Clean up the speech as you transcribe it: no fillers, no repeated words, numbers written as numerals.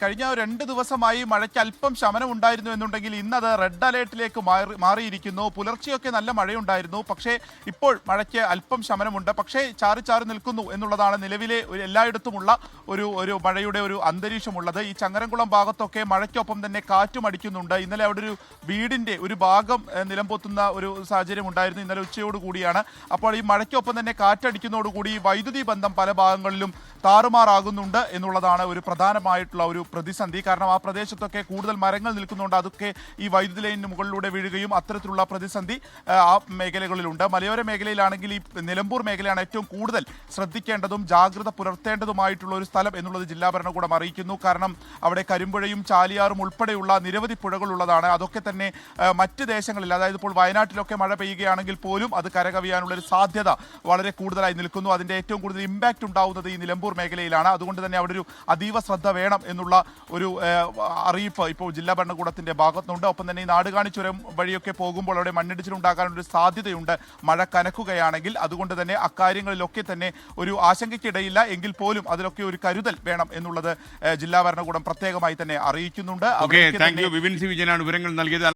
കഴിഞ്ഞ 2 ദിവസമായി മഴയ്ക്ക് അല്പം ശമനം ഉണ്ടായിരുന്നു എന്നുണ്ടെങ്കിൽ ഇന്നത് റെഡ് അലേർട്ടിലേക്ക് മാറിയിരിക്കുന്നു. പുലർച്ചെയൊക്കെ നല്ല മഴയുണ്ടായിരുന്നു. പക്ഷേ ഇപ്പോൾ മഴയ്ക്ക് അല്പം ശമനമുണ്ട്. പക്ഷേ ചാറി ചാറി നിൽക്കുന്നു എന്നുള്ളതാണ് നിലവിലെ എല്ലായിടത്തുമുള്ള ഒരു മഴയുടെ ഒരു അന്തരീക്ഷമുള്ളത്. ഈ ചങ്ങരംകുളം ഭാഗത്തൊക്കെ മഴയ്ക്കൊപ്പം തന്നെ കാറ്റും അടിക്കുന്നുണ്ട്. ഇന്നലെ അവിടെ ഒരു വീടിൻ്റെ ഒരു ഭാഗം നിലംപൊത്തുന്ന ഒരു സാഹചര്യം ഉണ്ടായിരുന്നു. ഇന്നലെ ഉച്ചയോട് കൂടിയാണ്. അപ്പോൾ ഈ മഴയ്ക്കൊപ്പം തന്നെ കാറ്റടിക്കുന്നതോടുകൂടി വൈദ്യുതി ബന്ധം പല ഭാഗങ്ങളിലും താറുമാറാകുന്നുണ്ട് എന്നുള്ളതാണ് ഒരു പ്രധാനമായിട്ടുള്ള ഒരു പ്രതിസന്ധി. കാരണം ആ പ്രദേശത്തൊക്കെ കൂടുതൽ മരങ്ങൾ നിൽക്കുന്നുണ്ട്. അതൊക്കെ ഈ വൈദ്യുതി ലൈനിന് മുകളിലൂടെ വീഴുകയും അത്തരത്തിലുള്ള പ്രതിസന്ധി ആ മേഖലകളിലുണ്ട്. മലയോര മേഖലയിലാണെങ്കിൽ ഈ നിലമ്പൂർ മേഖലയാണ് ഏറ്റവും കൂടുതൽ ശ്രദ്ധിക്കേണ്ടതും ജാഗ്രത പുലർത്തേണ്ടതുമായിട്ടുള്ള ഒരു സ്ഥലം എന്നുള്ളത് ജില്ലാ ഭരണകൂടം അറിയിക്കുന്നു. കാരണം അവിടെ കരിമ്പുഴയും ചാലിയാറും ഉൾപ്പെടെയുള്ള നിരവധി പുഴകളുള്ളതാണ്. അതൊക്കെ തന്നെ മറ്റ് ദേശങ്ങളിൽ, അതായത് ഇപ്പോൾ വയനാട്ടിലൊക്കെ മഴ പെയ്യുകയാണെങ്കിൽ പോലും അത് കരകവിയാനുള്ളൊരു സാധ്യത വളരെ കൂടുതലായി നിൽക്കുന്നു. അതിൻ്റെ ഏറ്റവും കൂടുതൽ ഇമ്പാക്റ്റ് ഉണ്ടാവുന്നത് ഈ നിലമ്പൂർ മേഖലയിലാണ്. അതുകൊണ്ട് തന്നെ അവിടെ ഒരു അതീവ ശ്രദ്ധ വേണം എന്നുള്ള ഒരു അറിയിപ്പ് ഇപ്പോൾ ജില്ലാ ഭരണകൂടത്തിന്റെ ഭാഗത്തുനിന്നുണ്ട്. ഒപ്പം തന്നെ ഈ നാടുകാണി ചുരം വഴിയൊക്കെ പോകുമ്പോൾ അവിടെ മണ്ണിടിച്ചിലുണ്ടാകാനൊരു സാധ്യതയുണ്ട് മഴ കനക്കുകയാണെങ്കിൽ. അതുകൊണ്ട് തന്നെ അക്കാര്യങ്ങളിലൊക്കെ തന്നെ ഒരു ആശങ്കയ്ക്കിടയില്ല. എങ്കിൽ പോലും അതിലൊക്കെ ഒരു കരുതൽ വേണം എന്നുള്ളത് ജില്ലാ ഭരണകൂടം പ്രത്യേകമായി തന്നെ അറിയിക്കുന്നുണ്ട്. Thank you. വിപിൻ സി വിജയനാണ് വിവരങ്ങൾ നൽകിയത്.